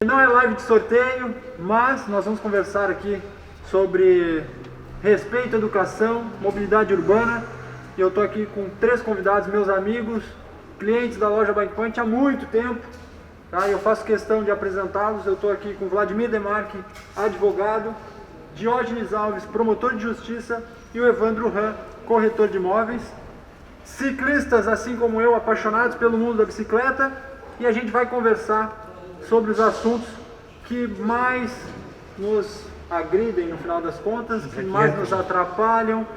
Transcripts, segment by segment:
Não é live de sorteio, mas nós vamos conversar aqui sobre respeito à educação, mobilidade urbana. E eu estou aqui com 3 convidados, meus amigos, clientes da loja Bike Point há muito tempo. Tá? Eu faço questão de apresentá-los. Eu estou aqui com Vladimir Demarque, advogado, Diógenes Alves, promotor de justiça, e o Evandro Ram, corretor de imóveis. Ciclistas, assim como eu, apaixonados pelo mundo da bicicleta, e a gente vai conversar sobre os assuntos que mais nos agridem no final das contas, que mais nos atrapalham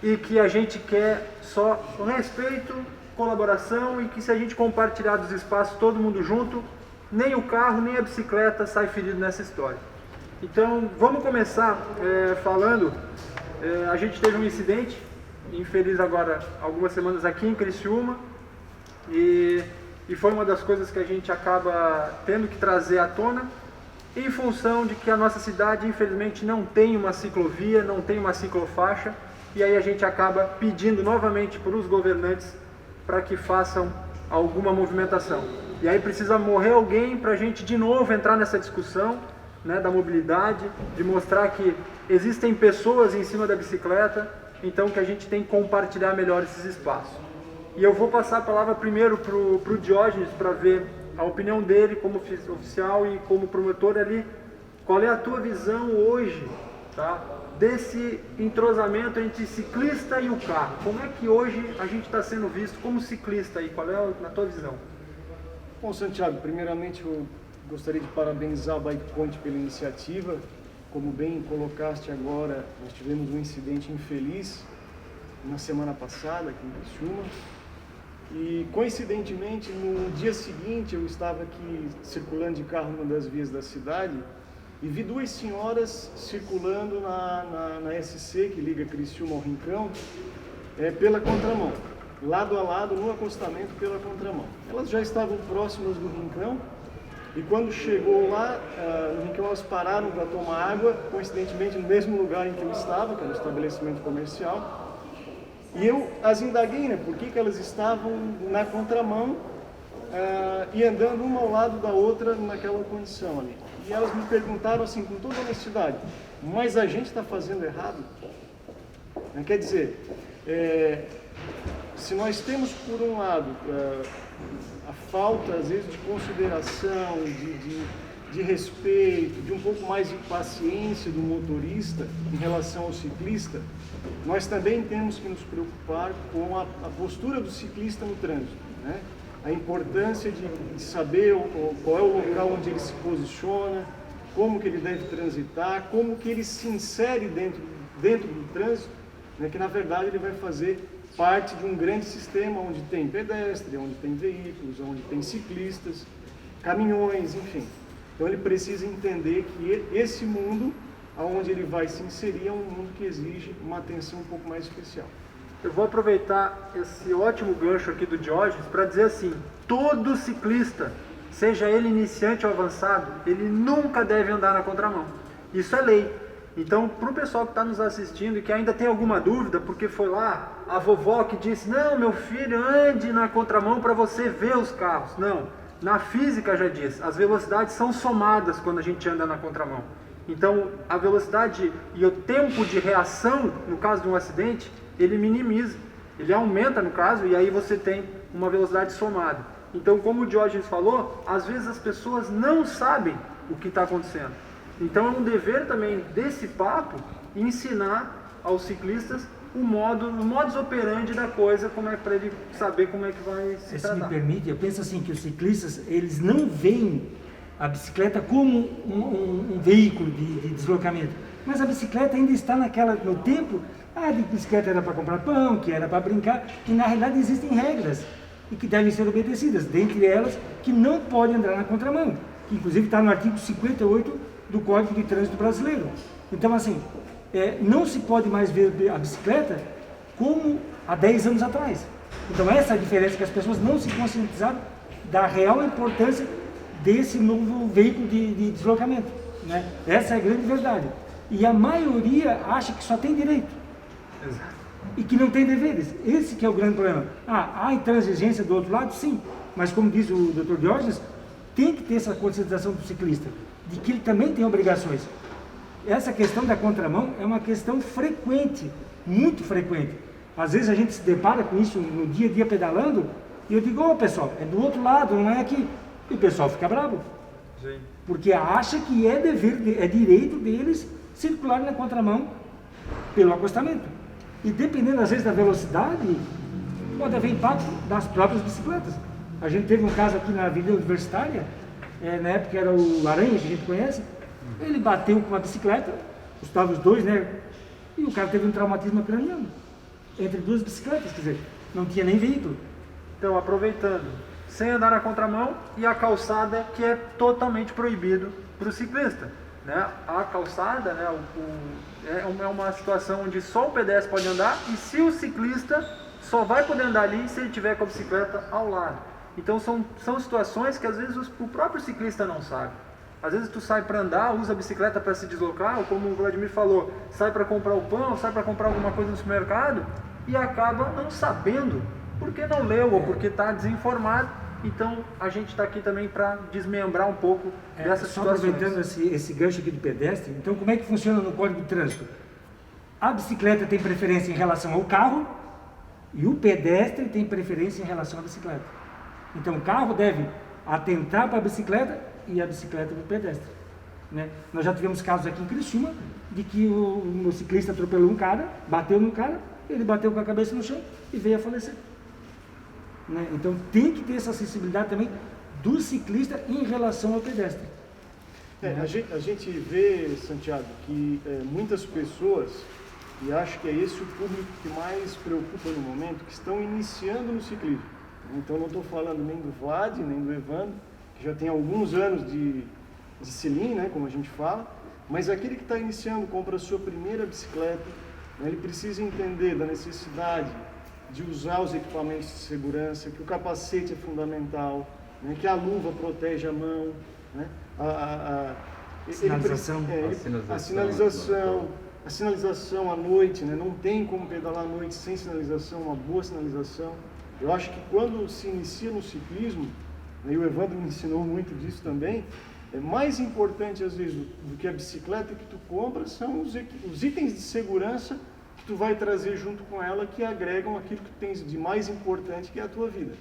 e que a gente quer só respeito, colaboração, e que se a gente compartilhar dos espaços todo mundo junto, nem o carro nem a bicicleta sai ferido nessa história. Então vamos começar falando, a gente teve um incidente infeliz agora algumas semanas aqui em Criciúma, e foi uma das coisas que a gente acaba tendo que trazer à tona, em função de que a nossa cidade infelizmente não tem uma ciclovia, não tem uma ciclofaixa, e aí a gente acaba pedindo novamente para os governantes para que façam alguma movimentação. E aí precisa morrer alguém para a gente de novo entrar nessa discussão, né, da mobilidade, de mostrar que existem pessoas em cima da bicicleta, então que a gente tem que compartilhar melhor esses espaços. E eu vou passar a palavra primeiro para o Diógenes, para ver a opinião dele como oficial e como promotor ali. Qual é a tua visão hoje, tá, desse entrosamento entre ciclista e o carro? Como é que hoje a gente está sendo visto como ciclista aí? Qual é na tua visão? Bom, Santiago, primeiramente eu gostaria de parabenizar a Bike Point pela iniciativa. Como bem colocaste agora, nós tivemos um incidente infeliz na semana passada aqui em Criciúma. E coincidentemente, no dia seguinte, eu estava aqui circulando de carro numa das vias da cidade e vi 2 senhoras circulando na SC, que liga Criciúma ao Rincão, pela contramão, lado a lado, no acostamento pela contramão. Elas já estavam próximas do Rincão e quando chegou lá, no Rincão, elas pararam para tomar água, coincidentemente no mesmo lugar em que eu estava, que era um estabelecimento comercial. E eu as indaguei, né, por que elas estavam na contramão e andando uma ao lado da outra naquela condição ali. E elas me perguntaram assim, com toda honestidade, mas a gente está fazendo errado? Quer dizer, se nós temos por um lado a falta às vezes de consideração, de respeito, de um pouco mais de paciência do motorista em relação ao ciclista, nós também temos que nos preocupar com a postura do ciclista no trânsito, né? A importância de saber qual é o local onde ele se posiciona, como que ele deve transitar, como que ele se insere dentro do trânsito, né? Que na verdade ele vai fazer parte de um grande sistema onde tem pedestre, onde tem veículos, onde tem ciclistas, caminhões, enfim. Então ele precisa entender que esse mundo onde ele vai se inserir é um mundo que exige uma atenção um pouco mais especial. Eu vou aproveitar esse ótimo gancho aqui do Diógenes para dizer assim, todo ciclista, seja ele iniciante ou avançado, ele nunca deve andar na contramão. Isso é lei. Então, para o pessoal que está nos assistindo e que ainda tem alguma dúvida, porque foi lá a vovó que disse, não, meu filho, ande na contramão para você ver os carros. Não, na física já diz, as velocidades são somadas quando a gente anda na contramão. Então, a velocidade e o tempo de reação, no caso de um acidente, ele minimiza, ele aumenta no caso, e aí você tem uma velocidade somada. Então, como o Diógenes falou, às vezes as pessoas não sabem o que está acontecendo. Então, é um dever também desse papo ensinar aos ciclistas o modus operandi da coisa, como é para ele saber como é que vai se tratar. Se me permite, eu penso assim que os ciclistas, eles não veem a bicicleta como um veículo de deslocamento, mas a bicicleta ainda está no tempo, a bicicleta era para comprar pão, que era para brincar, que na realidade existem regras e que devem ser obedecidas, dentre elas que não pode andar na contramão, que inclusive está no artigo 58 do Código de Trânsito Brasileiro. Então assim, não se pode mais ver a bicicleta como há 10 anos atrás. Então essa é a diferença, que as pessoas não se conscientizaram da real importância desse novo veículo de deslocamento, né? Essa é a grande verdade. E a maioria acha que só tem direito. Exato. E que não tem deveres. Esse que é o grande problema. Há intransigência do outro lado? Sim. Mas como diz o Dr. Diógenes, tem que ter essa conscientização do ciclista, de que ele também tem obrigações. Essa questão da contramão é uma questão frequente, muito frequente. Às vezes a gente se depara com isso no dia a dia pedalando, e eu digo, pessoal, é do outro lado, não é aqui. E o pessoal fica bravo. Sim. Porque acha que é direito deles circular na contramão pelo acostamento. E dependendo, às vezes, da velocidade, pode haver impacto das próprias bicicletas. A gente teve um caso aqui na Avenida Universitária, na época era o Aranha, que a gente conhece, ele bateu com uma bicicleta, estavam os dois, né? E o cara teve um traumatismo craniano, entre duas bicicletas, quer dizer, não tinha nem veículo. Então, aproveitando, sem andar na contramão e a calçada, que é totalmente proibido para o ciclista. Né? A calçada, né, é uma situação onde só o pedestre pode andar, e se o ciclista só vai poder andar ali se ele tiver com a bicicleta ao lado. Então são situações que às vezes o próprio ciclista não sabe. Às vezes tu sai para andar, usa a bicicleta para se deslocar, ou como o Vladimir falou, sai para comprar o pão, sai para comprar alguma coisa no supermercado e acaba não sabendo, porque não leu ou porque está desinformado. Então a gente está aqui também para desmembrar um pouco dessas só situações. Aproveitando esse gancho aqui do pedestre, então como é que funciona no Código de Trânsito? A bicicleta tem preferência em relação ao carro e o pedestre tem preferência em relação à bicicleta. Então o carro deve atentar para a bicicleta e a bicicleta para o pedestre. Né? Nós já tivemos casos aqui em Criciúma de que o ciclista atropelou um cara, bateu no cara, ele bateu com a cabeça no chão e veio a falecer. Né? Então tem que ter essa sensibilidade também do ciclista em relação ao pedestre. A gente vê, Santiago, que muitas pessoas, e acho que é esse o público que mais preocupa no momento, que estão iniciando no ciclismo. Então não estou falando nem do Vlad, nem do Evandro, que já tem alguns anos de selim, né, como a gente fala, mas aquele que está iniciando, compra a sua primeira bicicleta, né, ele precisa entender da necessidade de usar os equipamentos de segurança, que o capacete é fundamental, né, que a luva protege a mão, né, a sinalização à noite, né, não tem como pedalar à noite sem sinalização, uma boa sinalização. Eu acho que quando se inicia no ciclismo, né, e o Evandro me ensinou muito disso também, é mais importante às vezes do que a bicicleta que tu compra são os itens de segurança que tu vai trazer junto com ela, que agregam aquilo que tu tens de mais importante, que é a tua vida.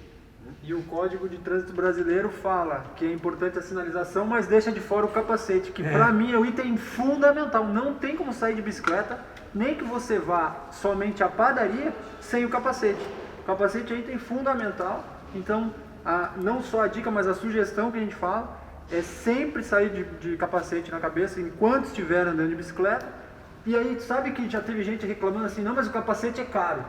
Né? E o Código de Trânsito Brasileiro fala que é importante a sinalização, mas deixa de fora o capacete, que para mim é o item fundamental. Não tem como sair de bicicleta, nem que você vá somente à padaria sem o capacete. O capacete é item fundamental. Então, não só a dica, mas a sugestão que a gente fala é sempre sair de capacete na cabeça enquanto estiver andando de bicicleta. E aí, sabe que já teve gente reclamando assim, não, mas o capacete é caro.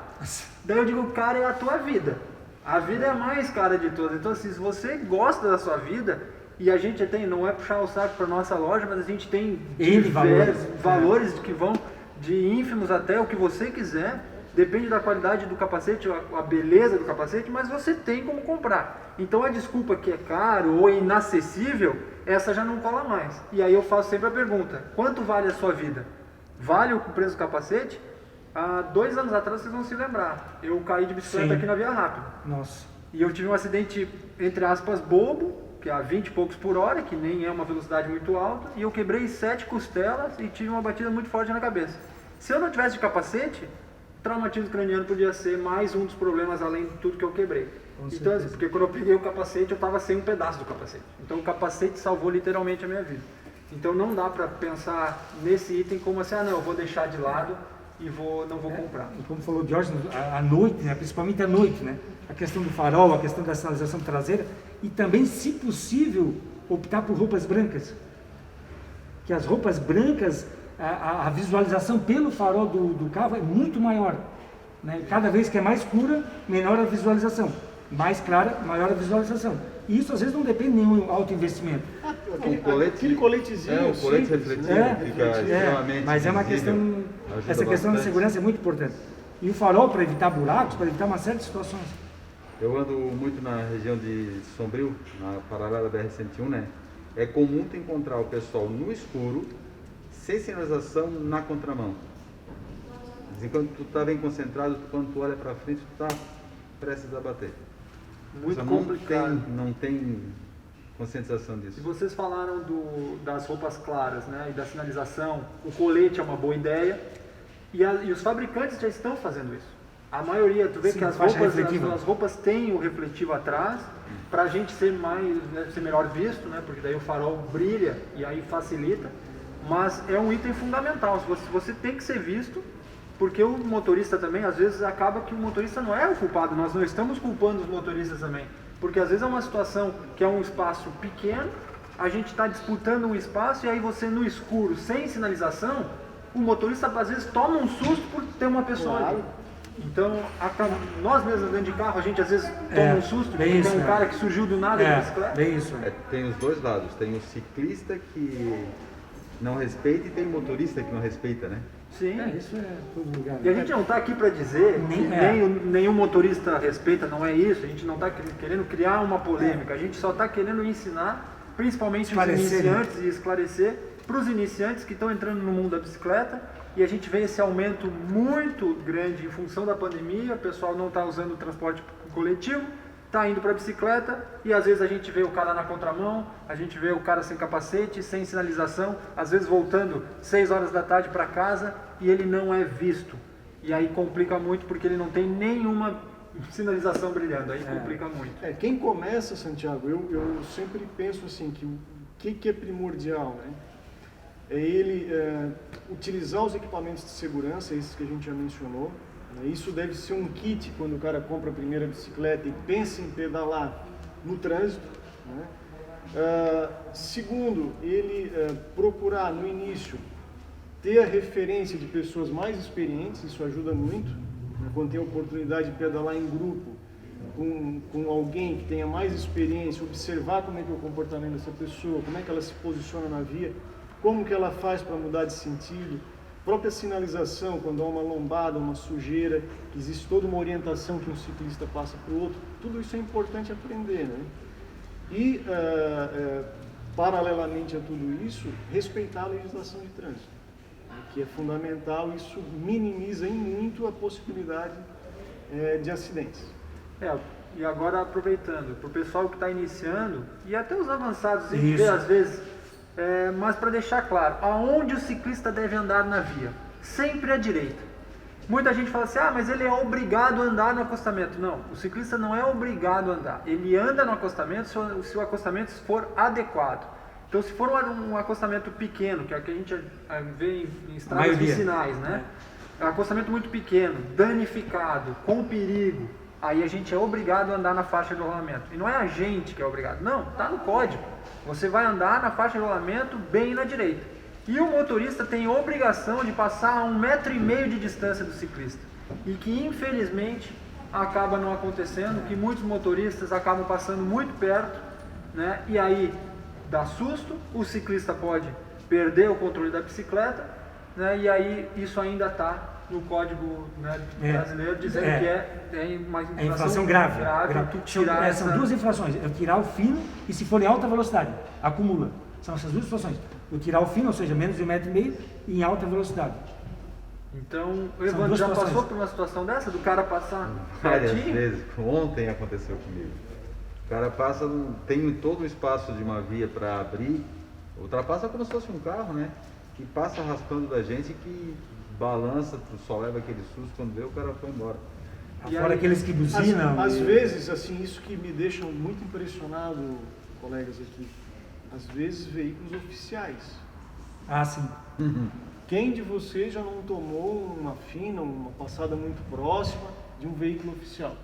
Daí eu digo, cara, é a tua vida. A vida é a mais cara de todas. Então, assim, se você gosta da sua vida, e a gente tem, não é puxar o saco para nossa loja, mas a gente tem diversos valores que vão de ínfimos até o que você quiser. Depende da qualidade do capacete, a beleza do capacete, mas você tem como comprar. Então a desculpa que é caro ou é inacessível, essa já não cola mais. E aí eu faço sempre a pergunta, quanto vale a sua vida? Vale o preço do capacete? Há 2 anos atrás vocês vão se lembrar, eu caí de bicicleta aqui na Via Rápida. Nossa. E eu tive um acidente, entre aspas, bobo, que é a 20 e poucos por hora, que nem é uma velocidade muito alta, e eu quebrei 7 costelas e tive uma batida muito forte na cabeça. Se eu não tivesse de capacete, traumatismo craniano podia ser mais um dos problemas, além de tudo que eu quebrei. Então, assim, porque quando eu peguei o capacete, eu estava sem um pedaço do capacete. Então o capacete salvou literalmente a minha vida. Então não dá para pensar nesse item como assim, não, eu vou deixar de lado e não vou comprar. E como falou o Jorge, à noite, né, principalmente à noite, né, a questão do farol, a questão da sinalização traseira, e também, se possível, optar por roupas brancas. Que as roupas brancas, a visualização pelo farol do carro é muito maior. Né? Cada vez que é mais escura, menor a visualização. Mais clara, maior a visualização. E isso às vezes não depende de nenhum alto investimento. Aquele coletezinho. O colete refletivo fica extremamente mas é uma questão. Essa questão da segurança é muito importante. E o farol para evitar buracos, para evitar uma série de situações. Eu ando muito na região de Sombrio, na paralela da BR-101, né? É comum tu encontrar o pessoal no escuro, sem sinalização, na contramão. Enquanto tu tá bem concentrado, quando tu olha para frente, tu tá prestes a bater. Muito complicado. Não tem conscientização E disso. vocês falaram das roupas claras, né, e da sinalização. O colete é uma boa ideia e os fabricantes já estão fazendo isso. A maioria, tu vê Sim, que as faixa roupas, refletiva. as roupas têm o refletivo atrás, para a gente ser ser melhor visto, né, porque daí o farol brilha e aí facilita. Mas é um item fundamental. Você tem que ser visto, porque o motorista também, às vezes acaba que o motorista não é o culpado. Nós não estamos culpando os motoristas também. Porque às vezes é uma situação que é um espaço pequeno, a gente está disputando um espaço e aí você no escuro, sem sinalização, o motorista às vezes toma um susto por ter uma pessoa ali. Então, nós mesmos dentro de carro, a gente às vezes toma um susto porque bem isso, tem um cara que surgiu do nada de bicicleta. Bem isso. Tem os dois lados, tem o ciclista que não respeita e tem o motorista que não respeita, né? Sim. Isso é todo lugar. E a gente não está aqui para dizer que nenhum motorista respeita, não é isso. A gente não está querendo criar uma polêmica. A gente só está querendo ensinar, principalmente os iniciantes, e esclarecer para os iniciantes que estão entrando no mundo da bicicleta. E a gente vê esse aumento muito grande em função da pandemia. O pessoal não está usando o transporte coletivo, está indo para a bicicleta e às vezes a gente vê o cara na contramão, a gente vê o cara sem capacete, sem sinalização, às vezes voltando 6 horas da tarde para casa e ele não é visto. E aí complica muito porque ele não tem nenhuma sinalização brilhando, aí complica muito. Quem começa, Santiago, eu sempre penso assim, que o que é primordial, né? É ele utilizar os equipamentos de segurança, esses que a gente já mencionou. Isso deve ser um kit quando o cara compra a primeira bicicleta e pensa em pedalar no trânsito, né? Segundo, ele procurar no início ter a referência de pessoas mais experientes, isso ajuda muito, né? Quando tem a oportunidade de pedalar em grupo com alguém que tenha mais experiência, observar como é que é o comportamento dessa pessoa, como é que ela se posiciona na via, como que ela faz para mudar de sentido. Própria sinalização, quando há uma lombada, uma sujeira, que existe toda uma orientação que um ciclista passa para o outro, tudo isso é importante aprender, né? E, paralelamente a tudo isso, respeitar a legislação de trânsito, né? Que é fundamental, isso minimiza em muito a possibilidade de acidentes. E agora aproveitando, para o pessoal que está iniciando, e até os avançados, a gente vê às vezes... mas para deixar claro, aonde o ciclista deve andar na via? Sempre à direita. Muita gente fala assim, mas ele é obrigado a andar no acostamento. Não, o ciclista não é obrigado a andar. Ele anda no acostamento se o acostamento for adequado. Então, se for um acostamento pequeno, que é o que a gente vê em estradas vicinais, né? Acostamento muito pequeno, danificado, com perigo, aí a gente é obrigado a andar na faixa de rolamento. E não é a gente que é obrigado, não, está no código. Você vai andar na faixa de rolamento bem na direita. E o motorista tem obrigação de passar a 1,5 m de distância do ciclista. E que infelizmente acaba não acontecendo, que muitos motoristas acabam passando muito perto, né? E aí dá susto, o ciclista pode perder o controle da bicicleta, né? E aí isso ainda está no código, né, brasileiro, dizendo que é uma infração grave. São duas infrações, é tirar o fino e se for em alta velocidade, acumula. São essas duas situações. O tirar o fino, ou seja, menos de 1,5 m e em alta velocidade. Então, o Evandro já passou por uma situação dessa, do cara passar várias vezes. Ontem aconteceu comigo. O cara passa, tem todo o espaço de uma via para abrir, ultrapassa como se fosse um carro, né? Que passa raspando da gente, que balança, só leva aquele susto, quando vê o cara foi embora. Fora aqueles que buzinam. Às vezes, assim, isso que me deixa muito impressionado, colegas aqui, às vezes veículos oficiais. Sim. Quem de vocês já não tomou uma fina, uma passada muito próxima de um veículo oficial?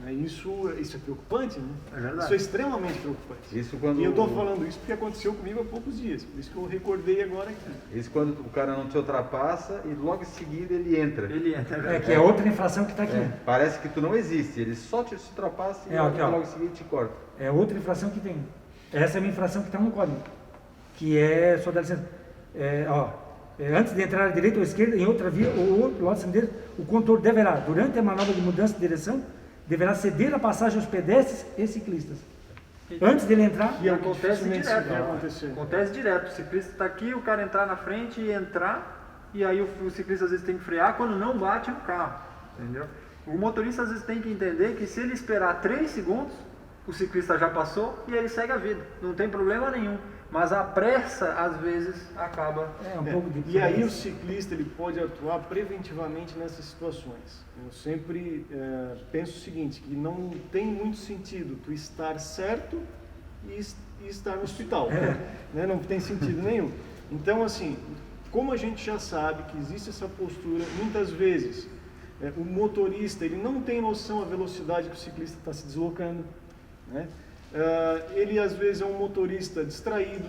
Isso é preocupante, né? É verdade. Isso é extremamente preocupante. E eu estou falando isso porque aconteceu comigo há poucos dias, por isso que eu recordei agora aqui. Isso quando o cara não te ultrapassa e logo em seguida ele entra. Que é outra infração que está aqui. Parece que tu não existe, ele só te ultrapassa e logo em seguida te corta. É outra infração que tem. Essa é uma infração que está no código, que é, só dá licença, antes de entrar à direita ou à esquerda, em outra via ou outro lado sendeiro, o condutor deverá, durante a manobra de mudança de direção, deverá ceder a passagem aos pedestres e ciclistas. Antes dele entrar... E acontece direto. Acontece direto. O ciclista está aqui, o cara entrar na frente e entrar, e aí o ciclista às vezes tem que frear quando não bate no carro. Entendeu? O motorista às vezes tem que entender que se ele esperar 3 segundos, o ciclista já passou e ele segue a vida, não tem problema nenhum. Mas a pressa, às vezes, acaba... Um pouco de E aí o ciclista ele pode atuar preventivamente nessas situações. Eu sempre penso o seguinte, que não tem muito sentido tu estar certo e estar no hospital. Né? Não tem sentido nenhum. Então, assim, como a gente já sabe que existe essa postura, muitas vezes o motorista ele não tem noção da velocidade que o ciclista está se deslocando, né? Ele às vezes é um motorista distraído,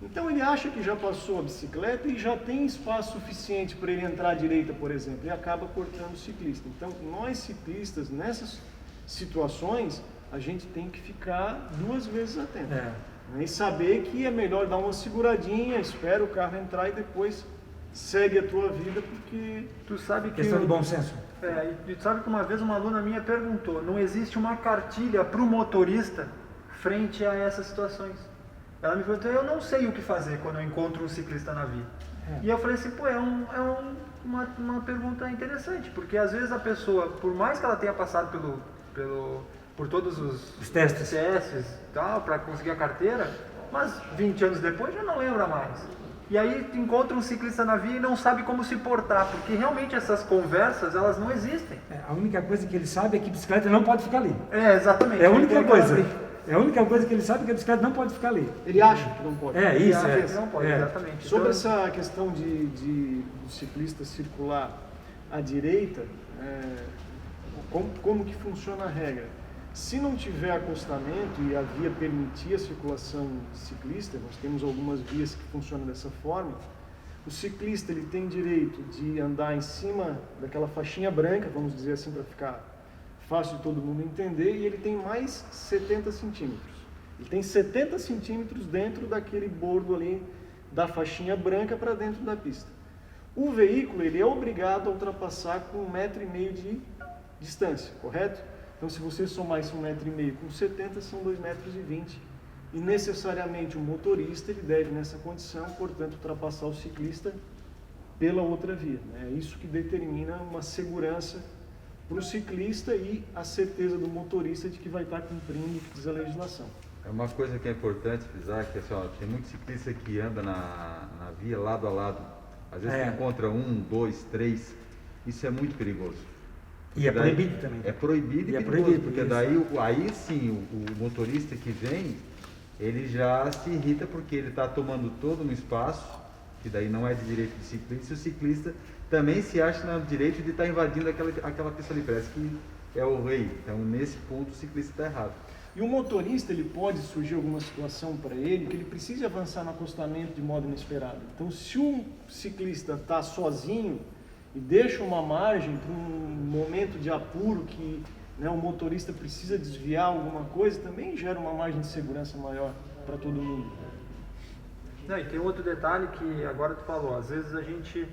então ele acha que já passou a bicicleta e já tem espaço suficiente para ele entrar à direita, por exemplo, e acaba cortando o ciclista. Então nós ciclistas, nessas situações, a gente tem que ficar 2 vezes atento, né? E saber que é melhor dar uma seguradinha, espera o carro entrar e depois segue a tua vida, porque tu sabe que... Questão de bom senso. E tu sabe que uma vez uma aluna minha perguntou, não existe uma cartilha para o motorista frente a essas situações. Ela me perguntou, eu não sei o que fazer quando eu encontro um ciclista na via. E eu falei assim, pô, uma pergunta interessante, porque às vezes a pessoa, por mais que ela tenha passado por todos os testes e tal, para conseguir a carteira, mas 20 anos depois já não lembra mais. E aí tu encontra um ciclista na via e não sabe como se portar, porque realmente essas conversas, elas não existem. A única coisa que ele sabe é que a bicicleta não pode ficar ali. Exatamente. É a única coisa. É a única coisa que ele sabe, que a bicicleta não pode ficar ali. ele acha que não pode. Isso. Ele acha que não pode, exatamente. Sobre Então, essa questão do ciclista circular à direita, como que funciona a regra? Se não tiver acostamento e a via permitir a circulação ciclista, nós temos algumas vias que funcionam dessa forma, o ciclista ele tem direito de andar em cima daquela faixinha branca, vamos dizer assim para ficar fácil de todo mundo entender, e ele tem mais 70 centímetros. Ele tem 70 centímetros dentro daquele bordo ali da faixinha branca para dentro da pista. O veículo ele é obrigado a ultrapassar com 1,5 m de distância, correto? Então, se você somar esse 1,5 m com 70, são 2,20 m. E necessariamente o motorista ele deve, nessa condição, portanto, ultrapassar o ciclista pela outra via. É isso que determina uma segurança para o ciclista e a certeza do motorista de que vai estar cumprindo o que diz a legislação. É uma coisa que é importante frisar, que assim, tem muito ciclista que anda na via lado a lado. Às vezes encontra 1, 2, 3. Isso é muito perigoso. E é proibido também. É proibido e perigoso, porque daí aí sim o motorista que vem, ele já se irrita porque ele está tomando todo um espaço, que daí não é de direito do ciclista, e o ciclista também se acha no direito de estar invadindo aquela pista ali, parece que é o rei. Então nesse ponto o ciclista está errado. E o motorista, ele pode surgir alguma situação para ele que ele precise avançar no acostamento de modo inesperado. Então se um ciclista está sozinho e deixa uma margem para um momento de apuro que o motorista precisa desviar alguma coisa, também gera uma margem de segurança maior para todo mundo. E tem outro detalhe que agora tu falou, às vezes a gente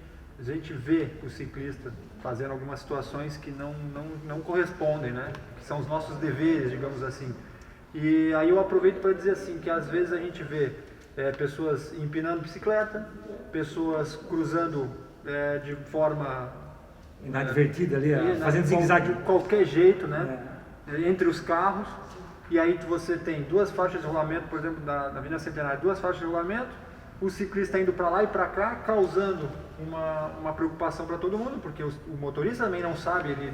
vê o ciclista fazendo algumas situações que não correspondem, né? Que são os nossos deveres, digamos assim. E aí eu aproveito para dizer assim, que às vezes a gente vê pessoas empinando bicicleta, pessoas cruzando de forma inadvertida ali, fazendo zigue-zague de qualquer jeito, né? Entre os carros, e aí você tem 2 faixas de rolamento, por exemplo, da Avenida Centenário, 2 faixas de rolamento, o ciclista indo para lá e para cá, causando uma preocupação para todo mundo, porque o motorista também não sabe, ele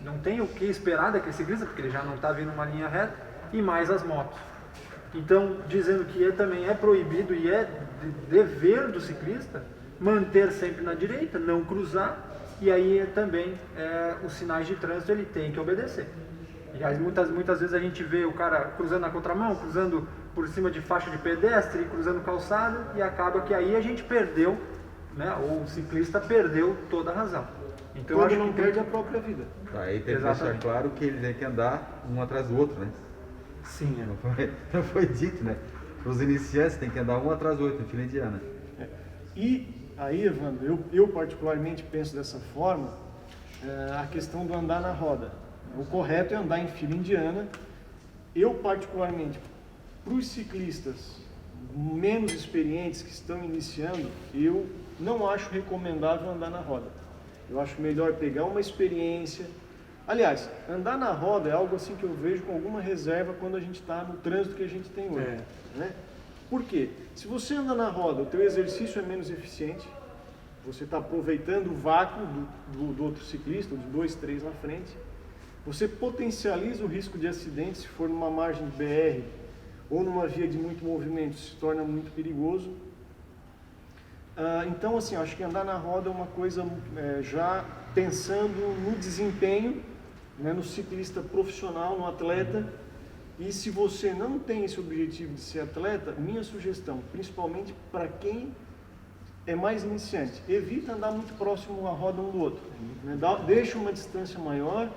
não tem o que esperar daquele ciclista, porque ele já não está vindo uma linha reta, e mais as motos. Então, dizendo que também é proibido e é dever do ciclista manter sempre na direita, não cruzar, e aí também os sinais de trânsito ele tem que obedecer. E aí muitas vezes a gente vê o cara cruzando na contramão, cruzando por cima de faixa de pedestre, cruzando calçada, e acaba que aí a gente perdeu, né, ou o ciclista perdeu toda a razão. Então quando não perde a própria vida. Aí tem que deixar claro que ele tem que andar um atrás do outro, né? Sim, não foi dito, né? Para os iniciantes tem que andar um atrás do outro, em fila indiana. E aí, Evandro, eu particularmente penso dessa forma, a questão do andar na roda. O correto é andar em fila indiana. Eu particularmente, para os ciclistas menos experientes que estão iniciando, eu não acho recomendável andar na roda. Eu acho melhor pegar uma experiência, Aliás, andar na roda é algo assim que eu vejo com alguma reserva quando a gente está no trânsito que a gente tem hoje. Né? Por quê? Se você anda na roda, o teu exercício é menos eficiente, você está aproveitando o vácuo do outro ciclista, de 2, 3 na frente, você potencializa o risco de acidente se for numa margem de BR ou numa via de muito movimento, se torna muito perigoso. Então, assim, acho que andar na roda é uma coisa já pensando no desempenho, né, no ciclista profissional, no atleta. E se você não tem esse objetivo de ser atleta, minha sugestão, principalmente para quem é mais iniciante, evita andar muito próximo à roda um do outro. Né? Deixa uma distância maior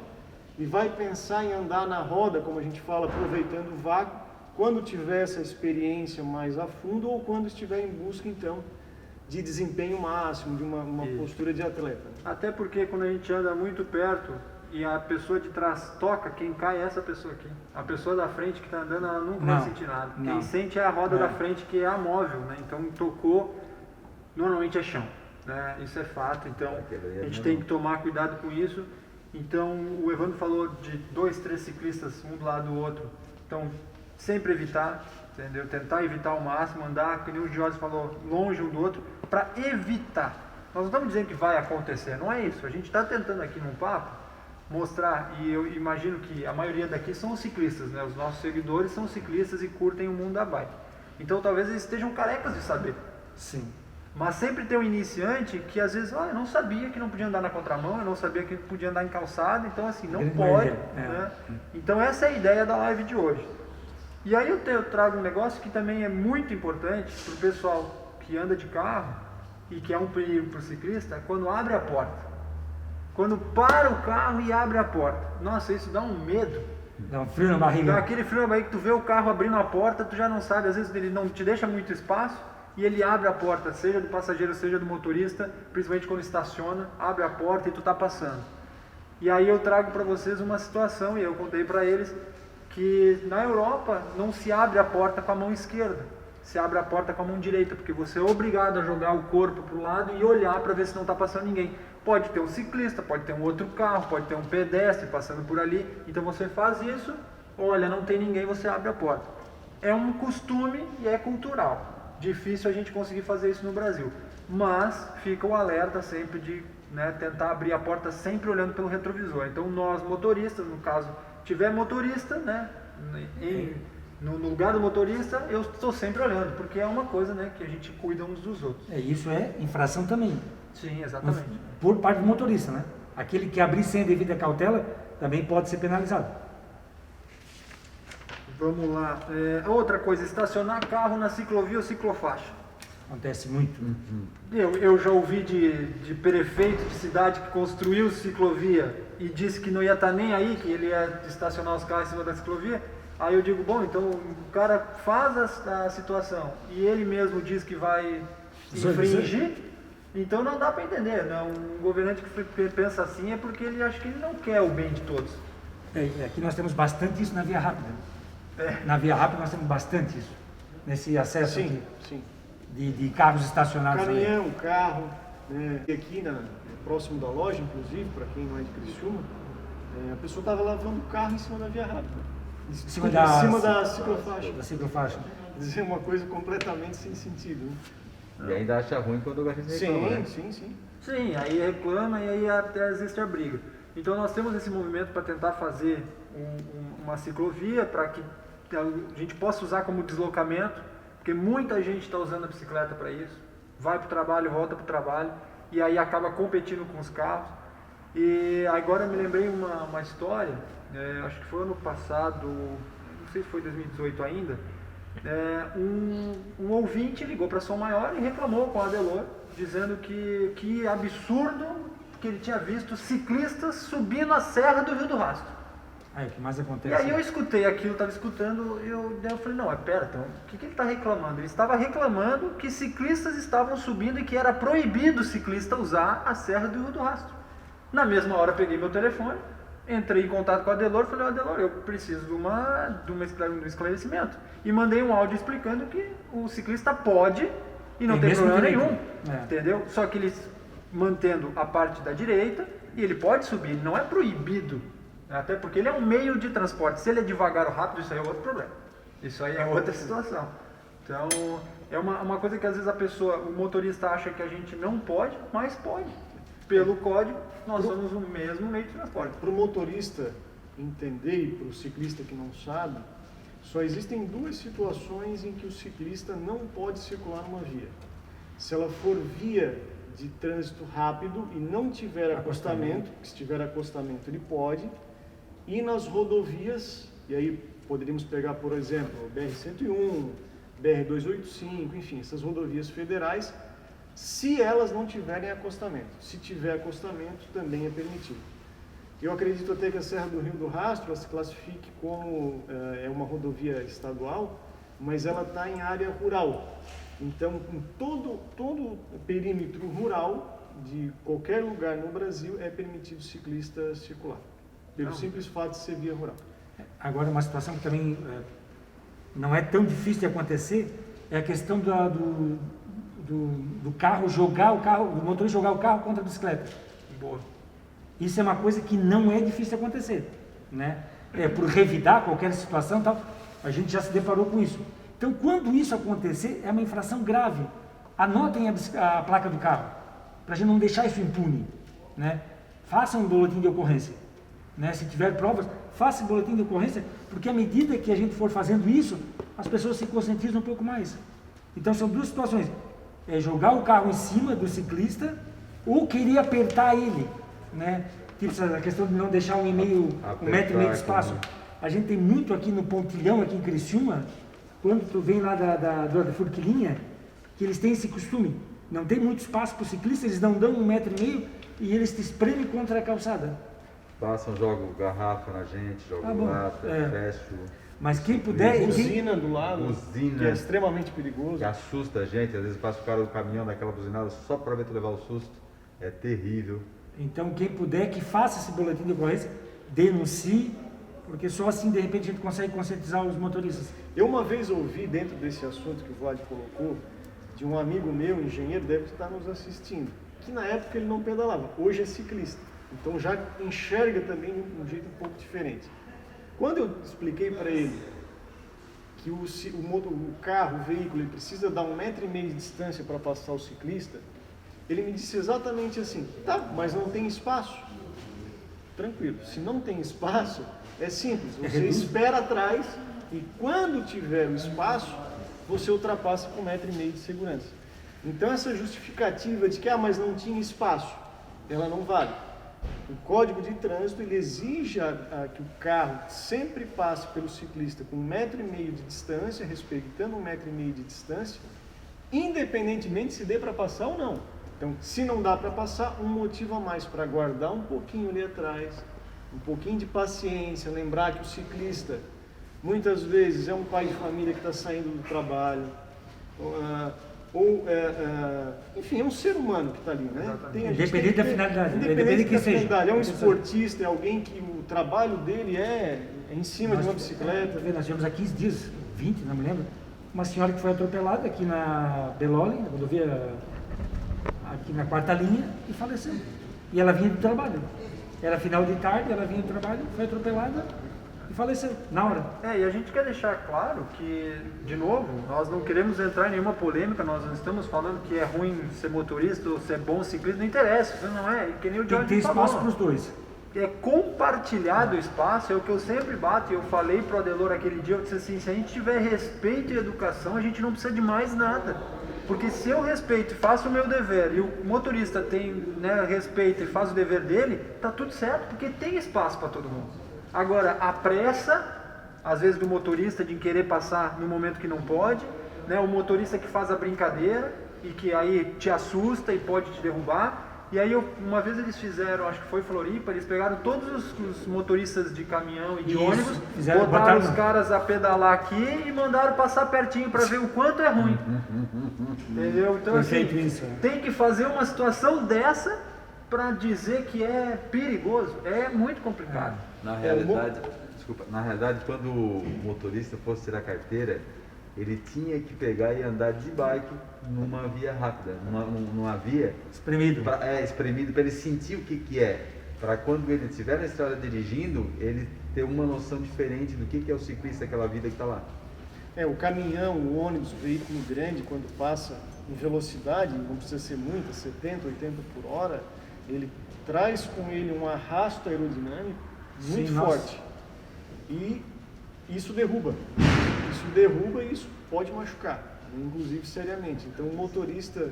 e vai pensar em andar na roda, como a gente fala, aproveitando o vácuo, quando tiver essa experiência mais a fundo ou quando estiver em busca, então, de desempenho máximo, de uma postura de atleta. Até porque quando a gente anda muito perto e a pessoa de trás toca, quem cai é essa pessoa aqui. A pessoa da frente que está andando, ela nunca vai sentir nada. Quem sente é a roda da frente, que é amóvel, né? Então tocou, normalmente é chão, né? Isso é fato, então a gente tem que tomar cuidado com isso. Então o Evandro falou de 2, 3 ciclistas, um do lado do outro. Então sempre evitar, entendeu? Tentar evitar ao máximo, andar, como o Jorge falou, longe um do outro, para evitar. Nós não estamos dizendo que vai acontecer, não é isso. A gente está tentando aqui num papo mostrar, e eu imagino que a maioria daqui são os ciclistas, né? Os nossos seguidores são ciclistas e curtem o mundo da bike. Então talvez eles estejam carecas de saber. Sim. Mas sempre tem um iniciante que às vezes, eu não sabia que não podia andar na contramão, eu não sabia que podia andar em calçada, então assim, não pode. Né? Então essa é a ideia da live de hoje. E aí eu trago um negócio que também é muito importante para o pessoal que anda de carro e que é um perigo para o ciclista, quando abre a porta. Quando para o carro e abre a porta. Nossa, isso dá um medo. Dá um frio na barriga. Dá aquele frio na barriga que tu vê o carro abrindo a porta, tu já não sabe, às vezes ele não te deixa muito espaço e ele abre a porta, seja do passageiro, seja do motorista, principalmente quando estaciona, abre a porta e tu tá passando. E aí eu trago para vocês uma situação, e eu contei para eles, que na Europa não se abre a porta com a mão esquerda, se abre a porta com a mão direita, porque você é obrigado a jogar o corpo para o lado e olhar para ver se não está passando ninguém. Pode ter um ciclista, pode ter um outro carro, pode ter um pedestre passando por ali, então você faz isso, olha, não tem ninguém, você abre a porta. É um costume e é cultural. Difícil a gente conseguir fazer isso no Brasil, mas fica o alerta sempre de, né, tentar abrir a porta sempre olhando pelo retrovisor. Então nós motoristas, no caso, tiver motorista, né, no lugar do motorista, eu estou sempre olhando, porque é uma coisa, né, que a gente cuida uns dos outros. Isso é infração também. Sim, exatamente. Por parte do motorista, né? Aquele que abrir sem a devida cautela também pode ser penalizado. Vamos lá. Outra coisa, estacionar carro na ciclovia ou ciclofaixa. Acontece muito. Eu já ouvi de prefeito de cidade que construiu ciclovia e disse que não ia estar nem aí, que ele ia estacionar os carros em cima da ciclovia. Aí eu digo, bom, então o cara faz a situação e ele mesmo diz que vai infringir, então não dá para entender, né? Um governante que pensa assim é porque ele acha que ele não quer o bem de todos. Aqui nós temos bastante isso na Via Rápida. Na Via Rápida nós temos bastante isso, nesse acesso de carros estacionados. Caminhão, carro, e aqui próximo da loja, inclusive, para quem não é de Criciúma, a pessoa estava lavando o carro em cima da Via Rápida. Em cima da ciclofaixa. Da ciclofaixa. Dizer uma coisa completamente sem sentido. Né? E ainda acha ruim quando a gente reclama, né? Sim, aí reclama e aí até existe a briga. Então nós temos esse movimento para tentar fazer uma ciclovia para que a gente possa usar como deslocamento, porque muita gente está usando a bicicleta para isso, vai para o trabalho, volta para o trabalho e aí acaba competindo com os carros. E agora eu me lembrei uma história, acho que foi ano passado, não sei se foi 2018 ainda, um ouvinte ligou para Som Maior e reclamou com a Adelor, dizendo que absurdo que ele tinha visto ciclistas subindo a Serra do Rio do Rastro. O que mais acontece? E aí eu escutei aquilo, estava escutando, eu falei, não, pera, então, o que ele está reclamando? Ele estava reclamando que ciclistas estavam subindo e que era proibido o ciclista usar a Serra do Rio do Rastro. Na mesma hora peguei meu telefone, entrei em contato com a Adelor, falei, Adelor, eu preciso de um esclarecimento. E mandei um áudio explicando que o ciclista pode e não tem problema nenhum, entendeu? Só que ele mantendo a parte da direita, e ele pode subir, não é proibido Até porque ele é um meio de transporte. Se ele é devagar ou rápido, isso aí é outro problema. Isso aí é outra situação. Então, é uma coisa que às vezes o motorista acha que a gente não pode, mas pode. Pelo código, nós somos o mesmo meio de transporte. Para o motorista entender e para o ciclista que não sabe, só existem duas situações em que o ciclista não pode circular numa via. Se ela for via de trânsito rápido e não tiver acostamento, se tiver acostamento ele pode, e nas rodovias, e aí poderíamos pegar, por exemplo, o BR-101, BR-285, enfim, essas rodovias federais, se elas não tiverem acostamento. Se tiver acostamento, também é permitido. Eu acredito até que a Serra do Rio do Rastro se classifique como uma rodovia estadual, mas ela está em área rural. Então, em todo o perímetro rural de qualquer lugar no Brasil é permitido ciclista circular, pelo simples fato de ser via rural. Agora, uma situação que também não é tão difícil de acontecer é a questão do carro do motorista jogar o carro contra a bicicleta. Boa. Isso é uma coisa que não é difícil de acontecer, né? Por revidar qualquer situação, tal, a gente já se deparou com isso. Então, quando isso acontecer, é uma infração grave. Anotem a placa do carro, para a gente não deixar isso impune, né? Façam um boletim de ocorrência, né? Se tiver provas, faça um boletim de ocorrência, porque à medida que a gente for fazendo isso, as pessoas se conscientizam um pouco mais. Então, são duas situações: jogar o carro em cima do ciclista ou querer apertar ele, né? Tipo, a questão de não deixar 1,5 metro de espaço. A gente tem muito aqui no Pontilhão, aqui em Criciúma, quando tu vem lá da Forquilinha, que eles têm esse costume. Não tem muito espaço para o ciclista, eles não dão 1,5 metro e eles te espremem contra a calçada. Passam, jogam garrafa na gente, jogam lata, fecham. Mas quem puder... Buzina do lado, buzina, que é extremamente perigoso. que assusta a gente, às vezes passa o cara do caminhão daquela buzinada só para ver tu levar o susto. É terrível. Então, quem puder, que faça esse boletim de ocorrência, denuncie, porque só assim, de repente, a gente consegue conscientizar os motoristas. Eu uma vez ouvi, dentro desse assunto que o Vlad colocou, de um amigo meu, engenheiro, deve estar nos assistindo, que na época ele não pedalava, hoje é ciclista, então já enxerga também de um jeito um pouco diferente. Quando eu expliquei para ele que o carro, o veículo, ele precisa dar 1,5 metro de distância para passar o ciclista, ele me disse exatamente assim: tá, mas não tem espaço. Tranquilo, se não tem espaço, é simples, você espera atrás e quando tiver o espaço, você ultrapassa com 1,5 metro de segurança. Então essa justificativa de que, mas não tinha espaço, ela não vale. O Código de Trânsito, ele exige que o carro sempre passe pelo ciclista com 1,5 metro de distância, respeitando 1,5 metro de distância, independentemente se dê para passar ou não. Então, se não dá para passar, um motivo a mais para guardar um pouquinho ali atrás, um pouquinho de paciência, lembrar que o ciclista, muitas vezes, é um pai de família que está saindo do trabalho, enfim, é um ser humano que está ali, né? Independente da finalidade. Independente da finalidade. É um esportista, é alguém que o trabalho dele é em cima de uma bicicleta. Nós tivemos há 15 dias, 20, não me lembro, uma senhora que foi atropelada aqui na Beloli, na rodovia, aqui na 4ª linha, e faleceu. E ela vinha do trabalho. Era final de tarde, ela vinha do trabalho, foi atropelada e faleceu, na hora. E a gente quer deixar claro que, de novo, nós não queremos entrar em nenhuma polêmica, nós não estamos falando que é ruim ser motorista ou ser bom ciclista, não interessa, isso não é, que nem o Jorge tem falou. espaço para os dois. É compartilhado o espaço, é o que eu sempre bato, e eu falei pro Adelor aquele dia, eu disse assim, se a gente tiver respeito e educação, a gente não precisa de mais nada. Porque se eu respeito e faço o meu dever, e o motorista tem, né, respeito e faz o dever dele, tá tudo certo, porque tem espaço para todo mundo. Agora, a pressa, às vezes do motorista de querer passar no momento que não pode, né, o motorista que faz a brincadeira e que aí te assusta e pode te derrubar. E aí, uma vez eles fizeram, acho que foi Floripa, eles pegaram todos os motoristas de caminhão e de ônibus, botaram os caras a pedalar aqui e mandaram passar pertinho para ver o quanto é ruim. Entendeu? Então, assim, tem que fazer uma situação dessa para dizer que é perigoso. É muito complicado. Na realidade, quando o motorista fosse tirar a carteira, ele tinha que pegar e andar de bike numa via rápida, numa via espremido, espremido, para ele sentir o que é, para quando ele estiver na estrada dirigindo, ele ter uma noção diferente do que é o ciclista, aquela vida que está lá. O caminhão, o ônibus, o veículo grande, quando passa em velocidade, não precisa ser muita, 70, 80 por hora, ele traz com ele um arrasto aerodinâmico muito forte. E isso derruba. E isso pode machucar, inclusive seriamente. Então, o motorista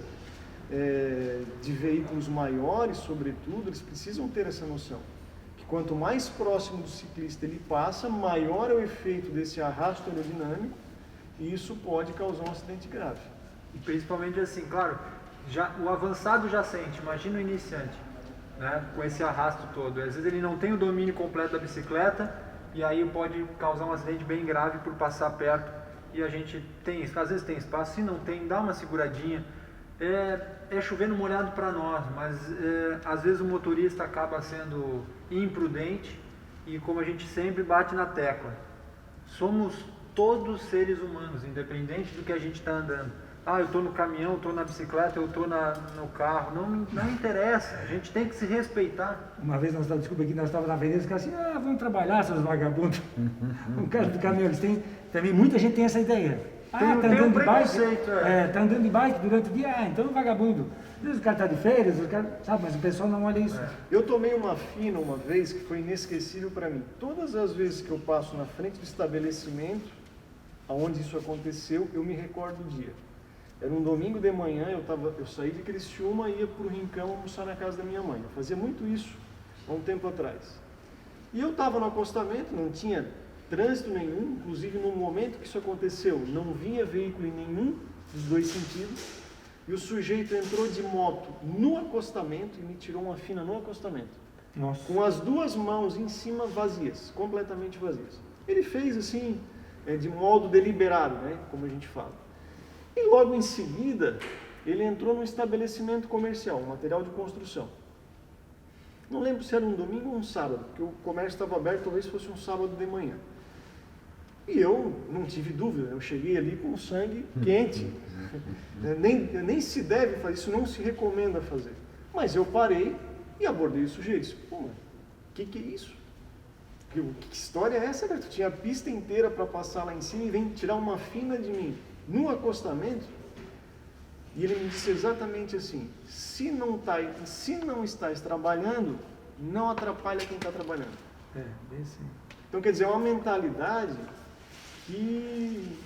de veículos maiores, sobretudo, eles precisam ter essa noção. Que quanto mais próximo do ciclista ele passa, maior é o efeito desse arrasto aerodinâmico e isso pode causar um acidente grave. E principalmente assim, claro, o avançado já sente, imagina o iniciante, né, com esse arrasto todo. Às vezes ele não tem o domínio completo da bicicleta e aí pode causar um acidente bem grave por passar perto. E a gente tem, às vezes tem espaço, se não tem, dá uma seguradinha. É chovendo molhado para nós, mas às vezes o motorista acaba sendo imprudente e, como a gente sempre bate na tecla, somos todos seres humanos, independente do que a gente está andando. Eu estou no caminhão, eu estou na bicicleta, eu estou no carro, não interessa, a gente tem que se respeitar. Uma vez nós estávamos na Veneza, os caras assim, vamos trabalhar, seus vagabundos. Um cara do caminhão, eles têm, também muita gente tem essa ideia. Tá andando de bike, tá andando de bike durante o dia, então é um vagabundo. Às vezes o cara está de férias, sabe, mas o pessoal não olha isso. Eu tomei uma fina uma vez que foi inesquecível para mim. Todas as vezes que eu passo na frente do estabelecimento, aonde isso aconteceu, eu me recordo do dia. Era um domingo de manhã, eu saí de Criciúma e ia para o Rincão almoçar na casa da minha mãe. Eu fazia muito isso há um tempo atrás. E eu estava no acostamento, não tinha trânsito nenhum, inclusive no momento que isso aconteceu, não vinha veículo em nenhum dos dois sentidos, e o sujeito entrou de moto no acostamento e me tirou uma fina no acostamento. Nossa. Com as duas mãos em cima vazias, completamente vazias. Ele fez assim, de modo deliberado, né, como a gente fala. E logo em seguida, ele entrou num estabelecimento comercial, um material de construção. Não lembro se era um domingo ou um sábado, porque o comércio estava aberto, talvez fosse um sábado de manhã. E eu não tive dúvida, eu cheguei ali com o sangue quente. Nem se deve fazer, isso não se recomenda fazer. Mas eu parei e abordei o sujeito. Pô, o que é isso? Que história é essa, cara? Tu tinha a pista inteira para passar lá em cima e vem tirar uma fina de mim no acostamento? E ele me disse exatamente assim: se não estás trabalhando, não atrapalha quem está trabalhando. Bem assim. Então, quer dizer, é uma mentalidade que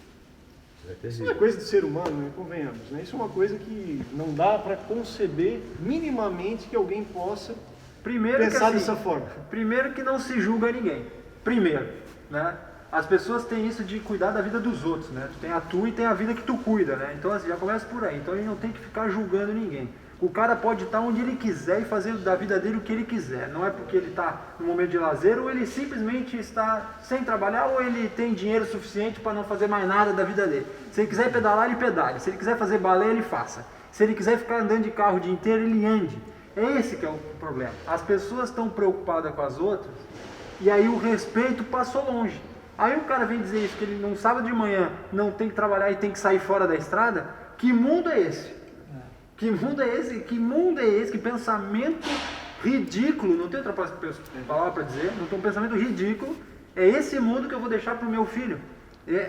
isso não é coisa do ser humano, né? Convenhamos, né? Isso é uma coisa que não dá para conceber minimamente que alguém possa pensar dessa forma. Primeiro que não se julga ninguém. Primeiro, né? As pessoas têm isso de cuidar da vida dos outros, né? Tu tem a tua e tem a vida que tu cuida, né? Então assim, já começa por aí. Então a gente não tem que ficar julgando ninguém. O cara pode estar onde ele quiser e fazer da vida dele o que ele quiser. Não é porque ele está no momento de lazer ou ele simplesmente está sem trabalhar ou ele tem dinheiro suficiente para não fazer mais nada da vida dele. Se ele quiser pedalar, ele pedale. Se ele quiser fazer balé, ele faça. Se ele quiser ficar andando de carro o dia inteiro, ele ande. É esse que é o problema. As pessoas estão preocupadas com as outras e aí o respeito passou longe. Aí o cara vem dizer isso, que ele não sábado de manhã não tem que trabalhar e tem que sair fora da estrada. Que mundo é esse? Que mundo é esse? Que mundo é esse? Que pensamento ridículo, não tem outra palavra para dizer, não tem um pensamento ridículo. É esse mundo que eu vou deixar para o meu filho.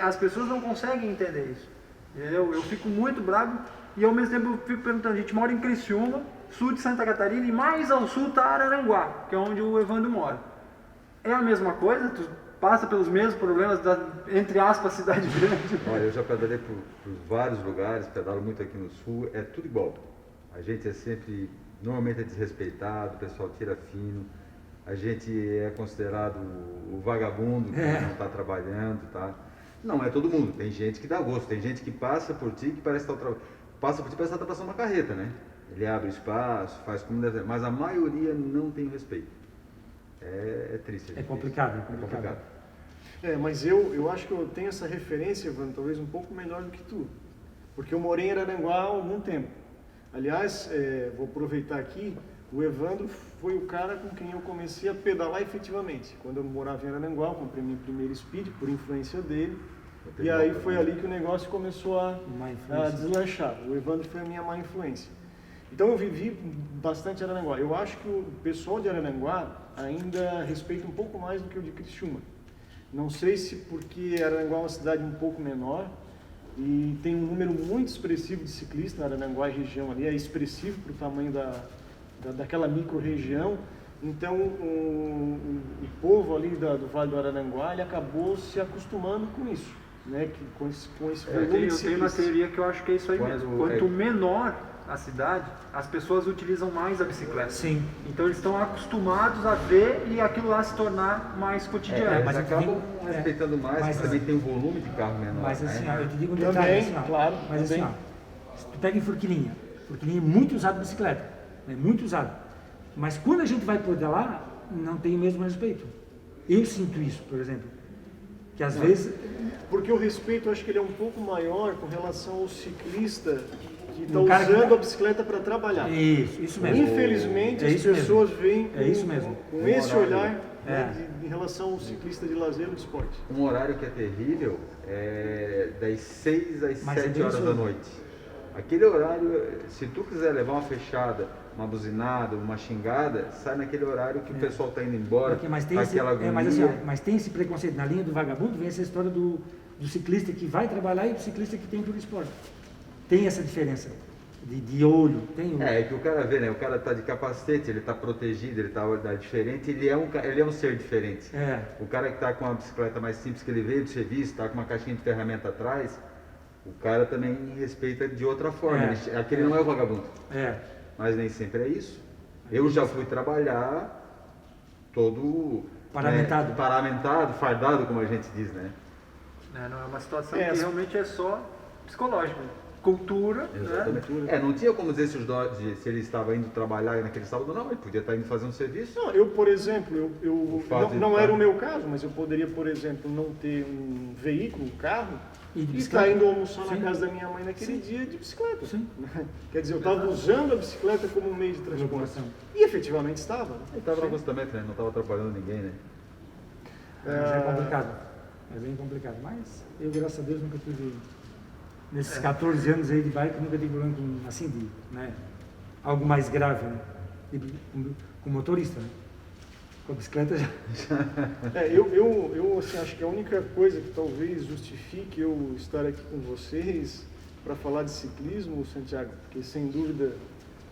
As pessoas não conseguem entender isso. Eu fico muito bravo e ao mesmo tempo eu fico perguntando, a gente mora em Criciúma, sul de Santa Catarina, e mais ao sul está Araranguá, que é onde o Evandro mora. É a mesma coisa? Tu passa pelos mesmos problemas da, entre aspas, cidade grande? Olha, eu já pedalei por vários lugares, pedalo muito aqui no sul, é tudo igual. A gente é sempre, normalmente é desrespeitado, o pessoal tira fino, a gente é considerado o vagabundo que não está trabalhando, tá? Não é todo mundo, tem gente que dá gosto, tem gente que passa por ti que parece estar passa por ti parece estar passando uma carreta, né? Ele abre espaço, faz como deve ser, mas a maioria não tem respeito. É triste. É complicado, é complicado. Mas eu acho que eu tenho essa referência, Evandro, talvez um pouco melhor do que tu. Porque eu morei em Araranguá há algum tempo. Aliás, vou aproveitar aqui, o Evandro foi o cara com quem eu comecei a pedalar efetivamente. Quando eu morava em Araranguá, eu comprei minha primeira Speed por influência dele. E aí foi ali que o negócio começou a deslanchar. O Evandro foi a minha má influência. Então eu vivi bastante Araranguá. Eu acho que o pessoal de Araranguá ainda respeita um pouco mais do que o de Criciúma. Não sei se porque Araranguá é uma cidade um pouco menor e tem um número muito expressivo de ciclistas. Araranguá e região ali é expressivo para o tamanho daquela micro-região. Então o povo ali do Vale do Araranguá ele acabou se acostumando com isso, né? Com esse volume de Eu tenho uma ciclistas. teoria que eu acho que é isso aí Quando mesmo. Quanto menor a cidade, as pessoas utilizam mais a bicicleta. Sim. Então eles estão acostumados a ver e aquilo lá se tornar mais cotidiano. Eles mas acabam tem- respeitando mais, mas- porque também tem um volume de carro menor. Mas né? assim, ó, eu te digo um Também, detalhe, assim, ó, claro, mas assim, também. ó, se tu pega em Forquilinha é muito usado bicicleta, é muito usado. Mas quando a gente vai pedalar, não tem o mesmo respeito. Eu sinto isso, por exemplo, que às vezes Porque o respeito, eu acho que ele é um pouco maior com relação ao ciclista que está O cara que usando tá- a bicicleta para trabalhar. isso mesmo. Infelizmente, É as isso mesmo. pessoas veem É isso mesmo. com esse olhar É. né, em relação ao ciclista de lazer ou de esporte. Um horário que é terrível é das 6 às Mas é 7 bem horas isso da aí. noite. Aquele horário, se tu quiser levar uma fechada, uma buzinada, uma xingada, sai naquele horário que o pessoal está indo embora, Porque, mas, tem tá esse, aquela mas, assim, ó, agonia. mas tem esse preconceito. Na linha do vagabundo vem essa história do ciclista que vai trabalhar e do ciclista que tem por esporte. Tem essa diferença de olho. Tem o- É que o cara vê, né? O cara tá de capacete, ele tá protegido, ele tá diferente, ele é um ser diferente. É. O cara que tá com uma bicicleta mais simples que ele veio do serviço, tá com uma caixinha de ferramenta atrás, o cara também respeita de outra forma. É. Aquele não é o vagabundo. É. Mas nem sempre é isso. Eu já fui trabalhar todo Paramentado. né, paramentado, fardado, como a gente diz, né? Não é uma situação É, que realmente é só psicológica. Cultura, né? Exatamente. Não tinha como dizer se ele estava indo trabalhar naquele sábado, não. Ele podia estar indo fazer um serviço. Não, eu, por exemplo, O fato de não estar- era o meu caso, mas eu poderia, por exemplo, não ter um veículo, um carro, E de e bicicleta. estar indo almoçar na Sim. casa da minha mãe naquele Sim. dia de bicicleta. Sim. Quer dizer, eu estava usando a bicicleta como um meio de transporte. Locomoção. E efetivamente estava. Ele estava no acostamento, né? Não estava atrapalhando ninguém, né? Mas é complicado. É bem complicado. Mas eu, graças a Deus, nunca tive. Nesses 14 anos aí de bike, nunca tive problema com, assim, né? Algo mais grave, né? Com motorista, né? Com a bicicleta já. Eu assim, acho que a única coisa que talvez justifique eu estar aqui com vocês para falar de ciclismo, Santiago, porque sem dúvida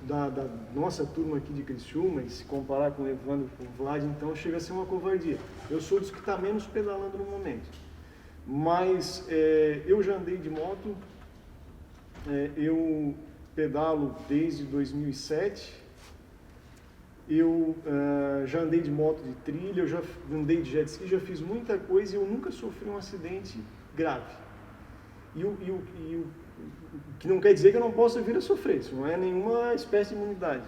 da nossa turma aqui de Criciúma, e se comparar com o Evandro e com o Vlad, então chega a ser uma covardia. Eu sou dos que está menos pedalando no momento. Mas eu já andei de moto, eu pedalo desde 2007, eu já andei de moto de trilha, eu já andei de jet ski, já fiz muita coisa e eu nunca sofri um acidente grave. E o que não quer dizer que eu não possa vir a sofrer, isso não é nenhuma espécie de imunidade.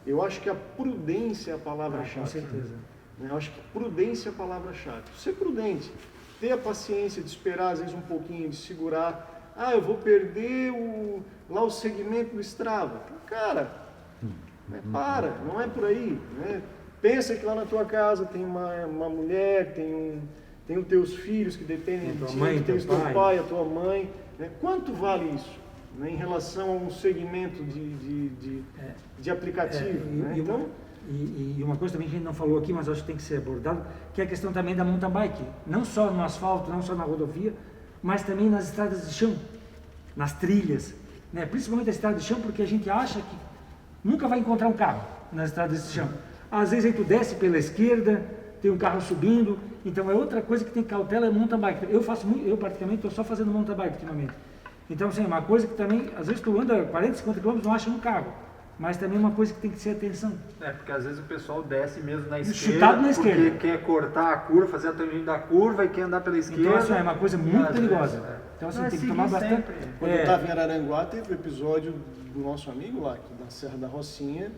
Eu acho que a prudência é a palavra-chave. Com certeza. Eu acho que prudência é a palavra-chave. Ser prudente, ter a paciência de esperar às vezes um pouquinho, de segurar. Ah, eu vou perder lá o segmento do Strava. Cara, para, não é por aí. Né? Pensa que lá na tua casa tem uma mulher, tem os teus filhos que dependem de tua ti, mãe, tem o teu teu pai, a tua mãe. Né? Quanto vale isso? Né? Em relação a um segmento de aplicativo. Né? Então, E uma coisa também que a gente não falou aqui, mas acho que tem que ser abordado, que é a questão também da mountain bike. Não só no asfalto, não só na rodovia, mas também nas estradas de chão, nas trilhas. Né? Principalmente as estradas de chão, porque a gente acha que nunca vai encontrar um carro nas estradas de chão. Às vezes aí tu desce pela esquerda, tem um carro subindo, então é outra coisa que tem cautela, é mountain bike. Eu praticamente estou só fazendo mountain bike ultimamente. Então, assim, uma coisa que também, às vezes tu anda 40, 50 km não acha um carro. Mas também uma coisa que tem que ser atenção. Porque às vezes o pessoal desce mesmo na Chutado esquerda, na esquerda. porque quer cortar a curva, fazer a tangente da curva e quer andar pela esquerda. Então, assim, é uma coisa muito Às perigosa. vezes, Então, assim, Não, é tem que seguir tomar bastante... sempre. quando eu estava em Araranguá, teve o episódio do nosso amigo lá, que na Serra da Rocinha,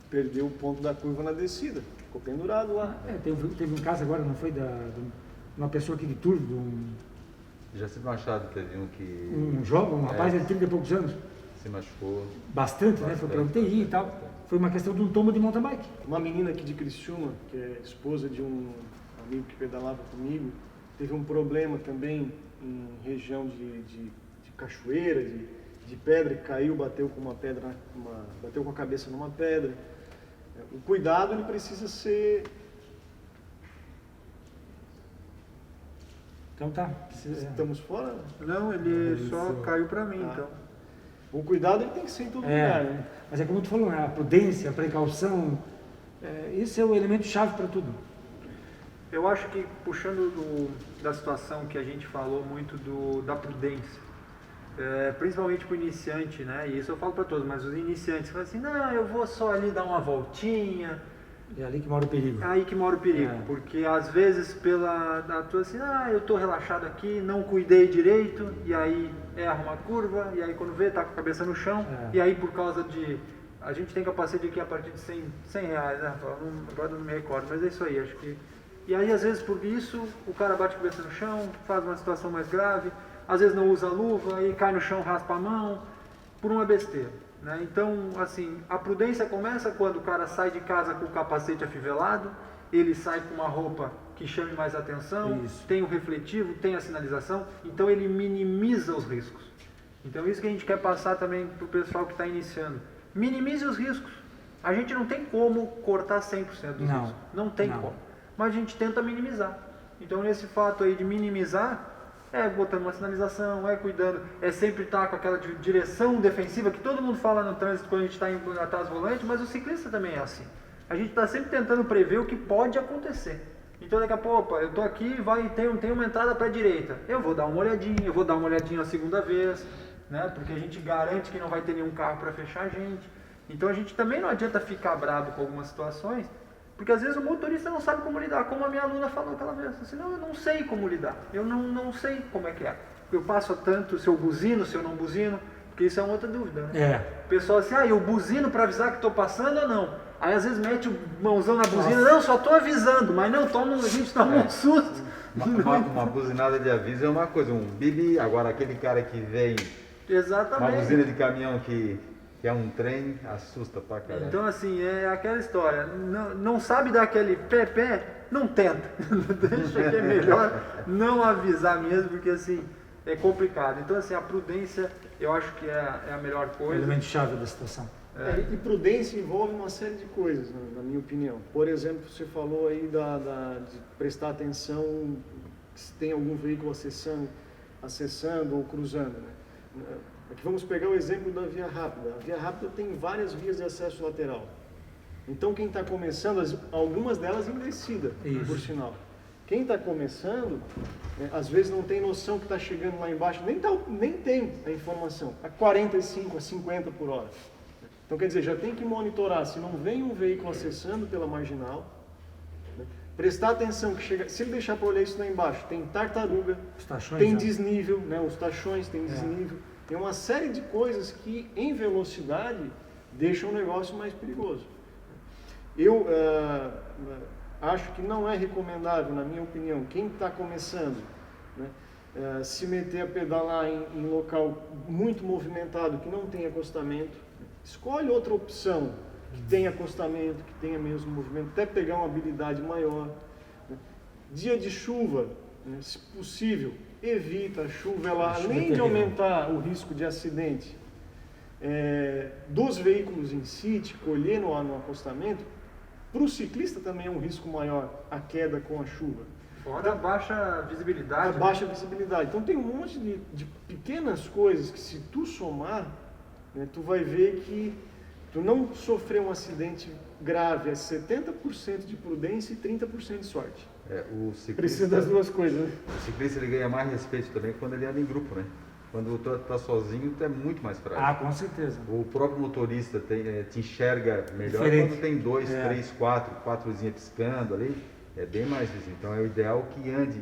perdeu o ponto da curva na descida. Ficou pendurado lá. Teve um caso agora, não foi, de uma pessoa aqui de Turvo, de Jacinto Machado teve um que um jovem, um rapaz de 30 e poucos anos, se machucou. bastante, né? Foi para UTI e tal. Foi uma questão de um tombo de mountain bike. Uma menina aqui de Criciúma, que é esposa de um amigo que pedalava comigo, teve um problema também em região de cachoeira, de de pedra, que caiu, bateu com bateu com a cabeça numa pedra. O cuidado ele precisa ser... Então tá. Estamos fora? Não, ele só caiu para mim, então. O cuidado ele tem que ser em todo lugar, né? Mas é como tu falou, né? A prudência, a precaução, esse é o elemento chave para tudo. Eu acho que, puxando da situação que a gente falou muito da prudência, principalmente para o iniciante, né? E isso eu falo para todos, mas os iniciantes falam assim, não, eu vou só ali dar uma voltinha. É ali que mora o perigo. É aí que mora o perigo, porque às vezes eu estou relaxado aqui, não cuidei direito, e aí erra uma curva, e aí quando vê, tá com a cabeça no chão, e aí por causa a gente tem capacete aqui a partir de 100 reais, né? Agora não me recordo, mas é isso aí, acho que... E aí às vezes por isso, o cara bate a cabeça no chão, faz uma situação mais grave, às vezes não usa luva, aí cai no chão, raspa a mão, por uma besteira. Né? Então, assim, a prudência começa quando o cara sai de casa com o capacete afivelado, ele sai com uma roupa que chame mais atenção, tem o refletivo, tem a sinalização, então ele minimiza os riscos. Então isso que a gente quer passar também para o pessoal que está iniciando. Minimize os riscos. A gente não tem como cortar 100% dos riscos. Não tem como. Mas a gente tenta minimizar. Então nesse fato aí de minimizar, botando uma sinalização, cuidando, sempre estar com aquela direção defensiva que todo mundo fala no trânsito quando a gente está atrás do volante, mas o ciclista também é assim. A gente está sempre tentando prever o que pode acontecer. Então daqui a pouco, eu estou aqui e tem uma entrada para a direita. Eu vou dar uma olhadinha a segunda vez, né? Porque a gente garante que não vai ter nenhum carro para fechar a gente. Então a gente também não adianta ficar bravo com algumas situações, porque às vezes o motorista não sabe como lidar, como a minha aluna falou aquela vez. Assim, não, eu não sei como lidar, eu não sei como é que é. Eu passo tanto se eu buzino, se eu não buzino, porque isso é uma outra dúvida, né? O pessoal assim, eu buzino para avisar que estou passando ou não? Aí às vezes mete o mãozão na buzina, não, só estou avisando, mas não, a gente toma um susto. Uma buzinada de aviso é uma coisa, um bibi, agora aquele cara que vem, exatamente, uma buzina de caminhão que é um trem, assusta pra caramba. Então assim, é aquela história, não sabe dar aquele pé, não tenta, deixa que é melhor não avisar mesmo, porque assim, é complicado. Então assim, a prudência eu acho que é a melhor coisa. O elemento chave da situação. E prudência envolve uma série de coisas, na minha opinião. Por exemplo, você falou aí de prestar atenção se tem algum veículo acessando ou cruzando, né? Aqui vamos pegar o exemplo da via rápida. A via rápida tem várias vias de acesso lateral. Então quem está começando, algumas delas em descida, por sinal. Quem está começando, às vezes não tem noção que está chegando lá embaixo, nem tem a informação, a 45, a 50 por hora. Então quer dizer, já tem que monitorar se não vem um veículo acessando pela marginal, né? Prestar atenção que se ele deixar para olhar isso lá embaixo, tem tartaruga, tem desnível, né? Os tachões têm desnível. Tem uma série de coisas que, em velocidade, deixam o negócio mais perigoso. Eu acho que não é recomendável, na minha opinião, quem está começando, né, se meter a pedalar em local muito movimentado, que não tem acostamento. Escolhe outra opção que tenha acostamento, que tenha menos movimento, até pegar uma habilidade maior. Né. Dia de chuva, né, se possível, evita a chuva, além de aumentar o risco de acidente dos veículos em si, de colher no acostamento, para o ciclista também é um risco maior a queda com a chuva. Fora a baixa visibilidade. A baixa visibilidade. Então tem um monte de pequenas coisas que, se tu somar, né, tu vai ver que tu não sofreu um acidente grave, é 70% de prudência e 30% de sorte. O ciclista, precisa das duas coisas, né? O ciclista ele ganha mais respeito também quando ele anda em grupo, né? Quando tu tá sozinho, tu é muito mais frágil. Com certeza. O próprio motorista te enxerga melhor quando tem 2, 3, 4 luzinhas piscando ali, é bem mais visível. Então é o ideal que ande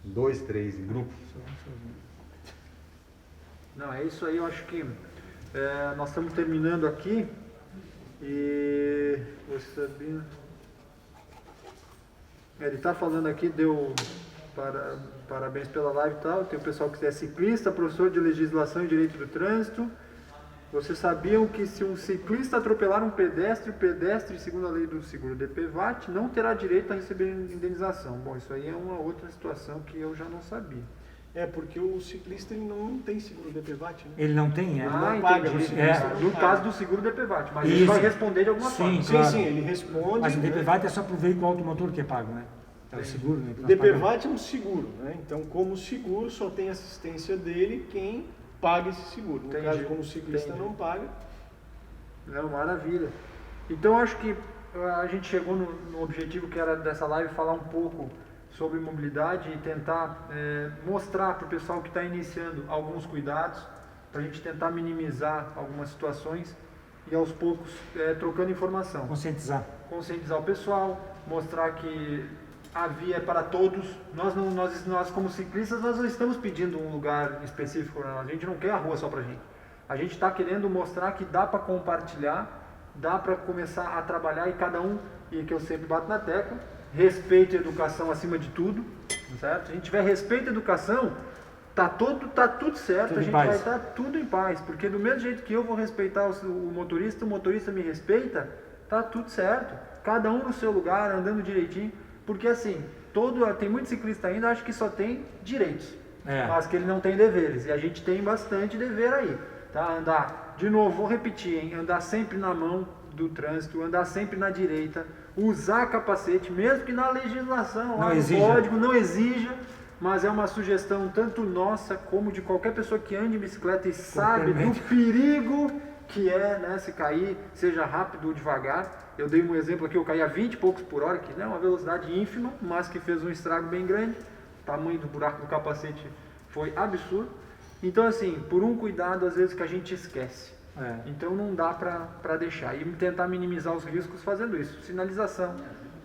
em 2, 3 em grupo. Não, é isso aí, eu acho que nós estamos terminando aqui e você sabia... Ele está falando aqui, parabéns pela live e tal. Tem o pessoal que é ciclista, professor de legislação e direito do trânsito. Vocês sabiam que se um ciclista atropelar um pedestre, o pedestre, segundo a lei do seguro DPVAT, não terá direito a receber indenização? Bom, isso aí é uma outra situação que eu já não sabia. Porque o ciclista ele não tem seguro DPVAT, né? Ele não tem? Ele não paga, entendi. o ciclista não No paga. caso do seguro DPVAT, mas ele Isso. vai responder de alguma forma. Sim, claro. Sim, ele responde. Mas o né? DPVAT é só para o veículo automotor que é pago, né? É o seguro, né? que O nós pagamos. DPVAT é um seguro, né? Então, como seguro, só tem assistência dele quem paga esse seguro. No Entendi, caso, como o ciclista entendi. não paga, Não, maravilha. Então acho que a gente chegou no objetivo que era dessa live falar um pouco sobre mobilidade e tentar mostrar para o pessoal que está iniciando alguns cuidados, para a gente tentar minimizar algumas situações e aos poucos trocando informação. Conscientizar o pessoal, mostrar que a via é para todos. Nós como ciclistas, nós não estamos pedindo um lugar específico para nós. A gente não quer a rua só para a gente. A gente está querendo mostrar que dá para compartilhar, dá para começar a trabalhar e cada um, e que eu sempre bato na tecla, respeito e educação acima de tudo, certo? Se a gente tiver respeito e educação, tá tudo certo, Tudo a gente em paz. vai estar tudo em paz, porque do mesmo jeito que eu vou respeitar o motorista me respeita, tá tudo certo. Cada um no seu lugar, andando direitinho, porque assim, tem muito ciclista ainda, acho que só tem direitos, mas que ele não tem deveres, e a gente tem bastante dever aí, tá? Andar, de novo, vou repetir, hein? Andar sempre na mão do trânsito, andar sempre na direita, usar capacete, mesmo que na legislação, lá no código não exija, mas é uma sugestão tanto nossa como de qualquer pessoa que ande em bicicleta e sabe do perigo que é, né, se cair, seja rápido ou devagar. Eu dei um exemplo aqui, eu caí a 20 e poucos por hora, que é uma velocidade ínfima, mas que fez um estrago bem grande. O tamanho do buraco do capacete foi absurdo. Então assim, por um cuidado às vezes que a gente esquece. Então não dá para deixar. E tentar minimizar os riscos fazendo isso. Sinalização,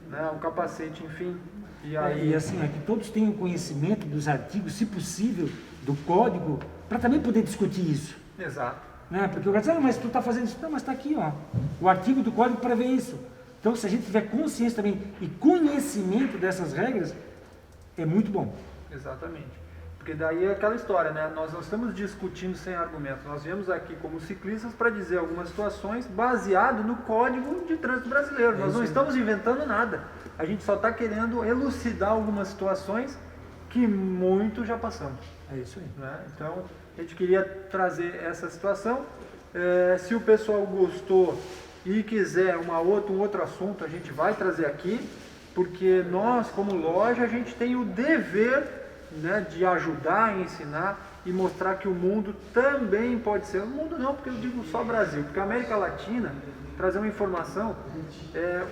né, um capacete, enfim. E aí... E assim, que todos tenham conhecimento dos artigos, se possível, do código, para também poder discutir isso. Exato. Né? Porque o cara diz, mas tu está fazendo isso. Não, mas está aqui, ó. O artigo do código prevê isso. Então, se a gente tiver consciência também e conhecimento dessas regras, é muito bom. Exatamente. Porque daí é aquela história, né? Nós não estamos discutindo sem argumentos. Nós viemos aqui como ciclistas para dizer algumas situações baseado no Código de Trânsito Brasileiro. Nós não estamos inventando nada. A gente só está querendo elucidar algumas situações que muito já passamos. É isso aí. Né? Então, a gente queria trazer essa situação. Se o pessoal gostou e quiser um outro assunto, a gente vai trazer aqui, porque nós, como loja, a gente tem o dever, né, de ajudar, ensinar e mostrar que o mundo também pode ser. O mundo não, porque eu digo só Brasil, porque a América Latina, trazer uma informação,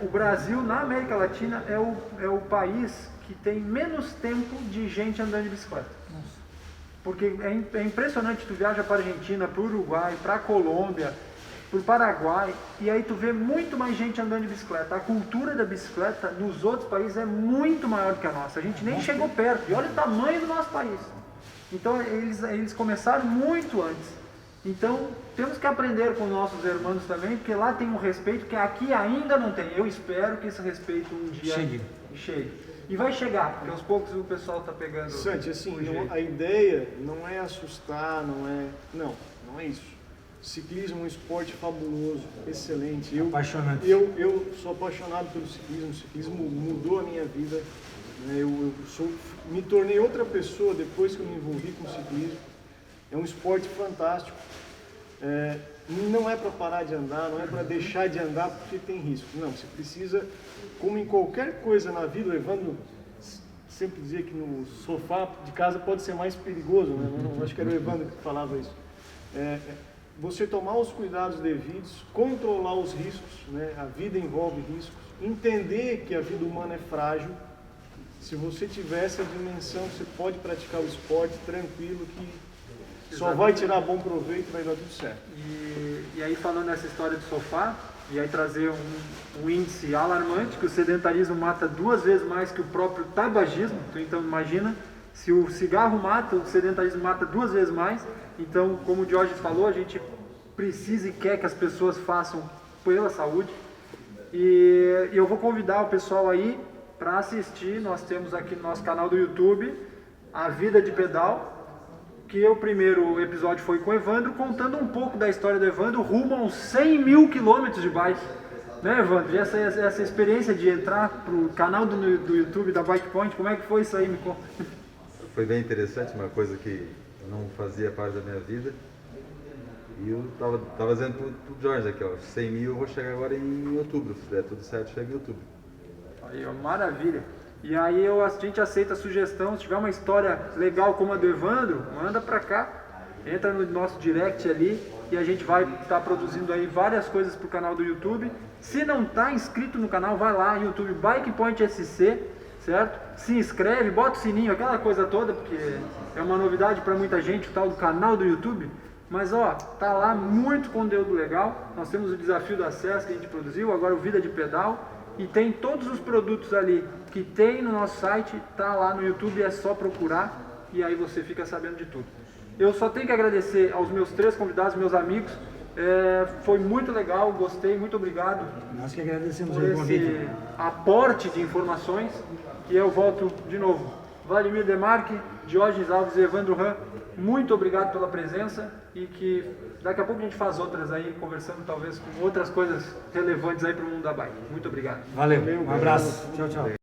o Brasil na América Latina é o país que tem menos tempo de gente andando de bicicleta. Nossa. Porque é impressionante, tu viaja para a Argentina, para o Uruguai, para a Colômbia, para o Paraguai, e aí tu vê muito mais gente andando de bicicleta. A cultura da bicicleta nos outros países é muito maior que a nossa. A gente nem chegou perto. E olha o tamanho do nosso país. Então eles começaram muito antes. Então temos que aprender com nossos irmãos também, porque lá tem um respeito que aqui ainda não tem. Eu espero que esse respeito um dia chegue. E vai chegar, porque aos poucos o pessoal está pegando. Santi, assim, a ideia não é assustar, não é isso. Ciclismo é um esporte fabuloso, excelente. Apaixonante. Eu sou apaixonado pelo ciclismo. O ciclismo mudou a minha vida. Né? Me tornei outra pessoa depois que eu me envolvi com o ciclismo. É um esporte fantástico. Não é para parar de andar, não é para deixar de andar porque tem risco. Não, você precisa, como em qualquer coisa na vida, o Evandro sempre dizia que no sofá de casa pode ser mais perigoso, né? Eu acho que era o Evandro que falava isso. Você tomar os cuidados devidos, controlar os riscos, né? A vida envolve riscos, entender que a vida humana é frágil. Se você tiver essa dimensão, você pode praticar o esporte tranquilo, que só vai tirar bom proveito e vai dar tudo certo. E aí, falando nessa história do sofá, e aí trazer um índice alarmante, que o sedentarismo mata 2 vezes mais que o próprio tabagismo. Então imagina, se o cigarro mata, o sedentarismo mata 2 vezes mais. Então, como o Diógenes falou, a gente precisa e quer que as pessoas façam pela saúde. E eu vou convidar o pessoal aí para assistir. Nós temos aqui no nosso canal do YouTube A Vida de Pedal, que o primeiro episódio foi com o Evandro, contando um pouco da história do Evandro rumo a uns 100 mil quilômetros de bike. Né, Evandro? E essa experiência de entrar pro canal do YouTube da Bike Point, como é que foi isso aí? Me conta. foi bem interessante, uma coisa que não fazia parte da minha vida. E eu tava dizendo pro Jorge aqui, ó, 100 mil eu vou chegar agora em outubro, se der tudo certo, chega em outubro. Aí, ó, maravilha. E aí a gente aceita a sugestão, se tiver uma história legal como a do Evandro, manda pra cá, entra no nosso direct ali e a gente vai estar produzindo aí várias coisas pro canal do YouTube. Se não tá inscrito no canal, vai lá, YouTube Bike Point SC, certo? Se inscreve, bota o sininho, aquela coisa toda, porque é uma novidade para muita gente o tal do canal do YouTube. Mas ó, tá lá muito conteúdo legal. Nós temos o desafio do acesso que a gente produziu, agora o Vida de Pedal. E tem todos os produtos ali que tem no nosso site, tá lá no YouTube, é só procurar e aí você fica sabendo de tudo. Eu só tenho que agradecer aos meus 3 convidados, meus amigos. Foi muito legal, gostei, muito obrigado. Nós que agradecemos por o convite. esse aporte de informações. E eu volto de novo. Vladimir Demarque, Diógenes Alves e Evandro Ram, muito obrigado pela presença e que daqui a pouco a gente faz outras aí, conversando talvez com outras coisas relevantes aí para o mundo da bike. Muito obrigado. Valeu, um abraço. Tchau, tchau.